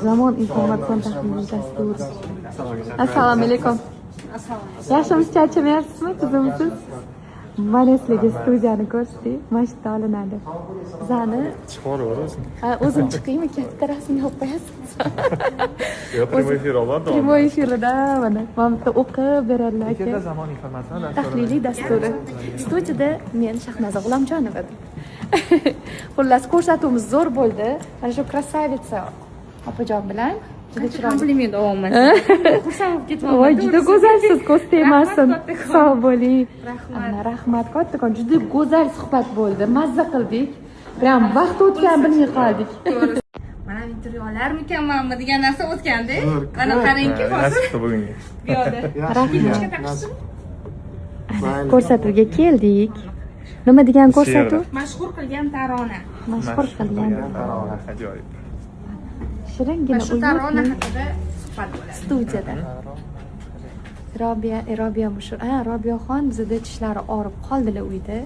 Zamon informatsion tahlil dasturi. Assalomu alaykum. Yaxshimisiz, charchamayapsizmi? Tuzimsiz? Mana sizlarga studiyani ko'rsating. Mashqda olinadi. Bizani chiqaverasiz. O'zim chiqaymi? Katta rasm olib qo'yasiz. Yo'q, prямой efir oladi. Prямой efirda mana bitta o'qib beradilar aka. Ikkita zamon informatsion dasturi. Tahliliy dasturi. Studiyada men Shahnoza G'ulomjonova. Xullas, ko'rsatuvimiz zo'r bo'ldi. Mana shu krasavitsa opajon bilan juda chiroyli kompliment olyapman. Xursand bo'lib ketdim. Voy, juda go'zalsiz, ko'z tegmasin. Sog' bo'ling. Rahmat. Rahmat kattakon. Juda go'zal suhbat bo'ldi. Mazza qildik. Prям vaqt o'tgan bilmay qoldik. Mana intervyular mukammalmi degan narsa o'tganda. Mana qarangki, hozir Nasibda bugungi. bu yoqda. Ko'rsatuvga keldik. Nima degan ko'rsatuv? Mashhur qilgan tarona. Mashhur qilgan. tarona ajoyib. Shiringina Shu tarona haqida suhbat bo'ladi. studiyada. Robiya mushur. Robiyaxon bizda tishlari og'rib qoldilar uyda.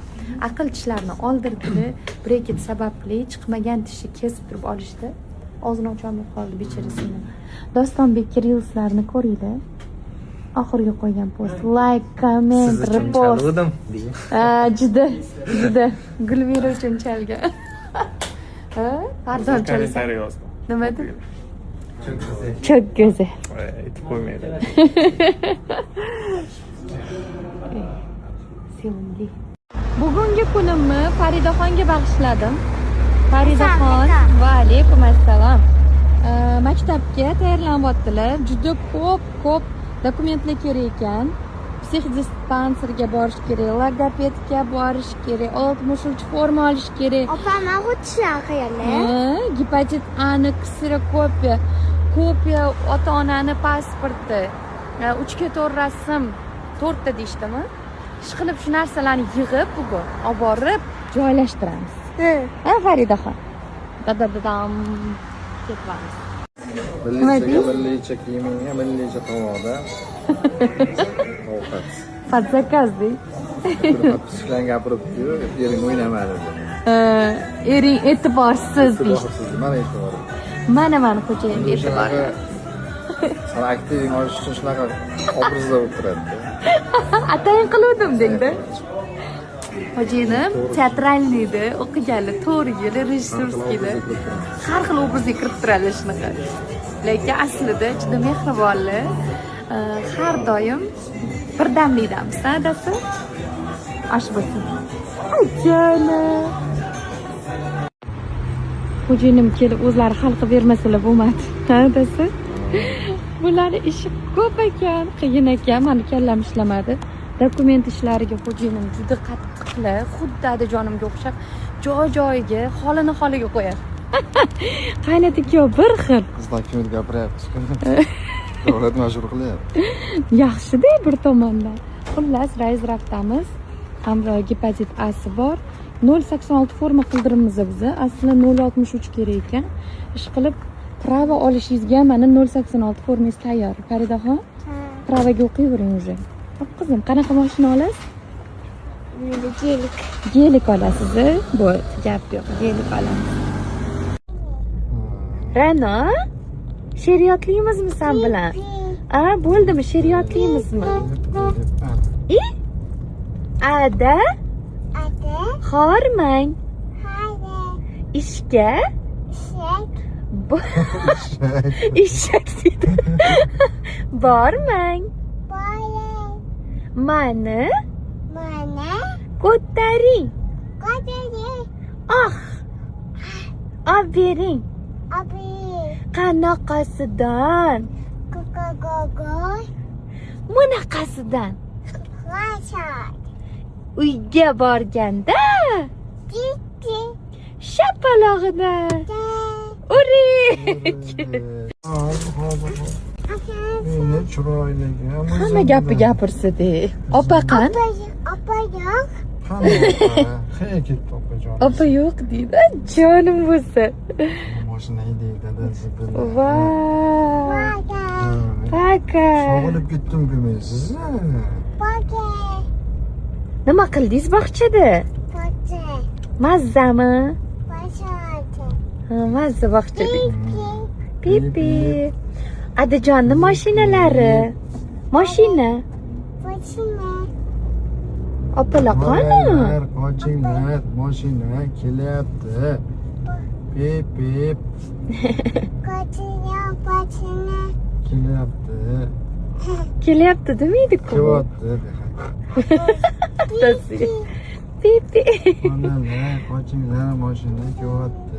Aql tishlarini oldirdilar. Brekit sababli chiqmagan tishni kesib turib olishdi. Og'zini ocholmay qoldi bechorasini. Dostonbek Kirillslarni ko'ringlar. Oxirga qo'ygan post. Like, comment, repost. Chalg'idim. Juda. Gulmira uchun chalgan. Pardon, chalgan. Nima dedi? Çok güzel. Aytib qo'ymaydi. Sevimli. Bugungi kunimni Faridaxonga bag'ishladim. Faridaxon va alaykum assalom. Maktabga tayyorlanyaptilar. Juda ko'p dokumentlar kerak ekan. Psixodispanserga borish kerak, logopedga borish kerak, 63 forma olish kerak. Opa, mana bu tishlar qayerlar? Gepatit A ni kserokopiya, kopiya ota-onani pasporti, 3x4 rasm, 4 ta deyshdimi? Ishqilib shu narsalarni yig'ib bugun olib borib joylashtiramiz. Faridaxon. Dadadam ketamiz. Millicha kiyimingga, millicha tovoqda. Ovqat. Под заказ dey. Pishlan gapiribdi-yu, ering o'ynamadi. Ering e'tiborsiz deydi. Mana e'tibor. Mana xo'jayin e'tibor. Sana aktiving olish uchun shunaqa obrazda bo'lib turadi. Atayin qiluvdim deydi. Xo'jayinim teatralniyda o'qigani 4 yil rejissyorskiyda. Har xil obrazga kirib turadi shunaqa. Lekin aslida juda mehribonlar. Har doim birdamlikdamiz, dadasi. Osh bo'lsin. Jonim. Xo'jayinim kelib o'zlari hal qilib bermasalar bo'lmadi. Dadasi. Bularni ishi ko'p ekan, qiyin ekan, meni kallam ishlamadi. Dokument ishlariga xo'jayinim juda qattiqlar, xuddi adajonimga o'xshab, joy-joyiga, holiga qo'yadi. Qaynota ikkovi bir xil. Qizlar kimdir gapiryapti. Davlat majbur qilyapti. Yaxshi-da bir tomondan. Xullas, rais raftamiz. Hamda gepatit A'si bor. 086 forma qildirimiz biz. Aslida 063 kerak ekan. Ish qilib prava olishingizga mana 086 formangiz tayyor. Faridaxon, pravaga o'qiyvering уже. Qizim, qanaqa mashina olasiz? Gelik olasiz. Bo'ldi, gap yo'q. Gelik olamiz. Rano, she'riyotlimizmi sen bilan? Bo'ldimi, she'riyotlimizmi? Ada? Hormang. Ishga? Eshak deydi. Bormang. Mani ko'taring. Olib bering. Qanaqasidan? Bunaqasidan. Uyga borganda shapalog'idan. Meni chiroyliga. Hamma gapni gapirsa-da. Opa qan? Opa yo'q. Qani opa? Ketdi opajon. Opa yo'q deydi. Jonim bo'lsa. Mashina haydaydi dadasi. Vay. Paka. Sog'ilib ketdim-ku men sizni. Nima qildingiz bog'chada? Mazzami? Mazza bog'chada. Pip pip. Adajonni mashinalari. Mashina. Mashina. Opalar qani? Bolalar, qochinglar, mashina kelyapti. Pip pip Mashina. kelyapti. Kelyapti demaydi-ku. Kelyapti. Bittasiga. Pip pip. Bolalar, qochinglar, mashina kelyapti.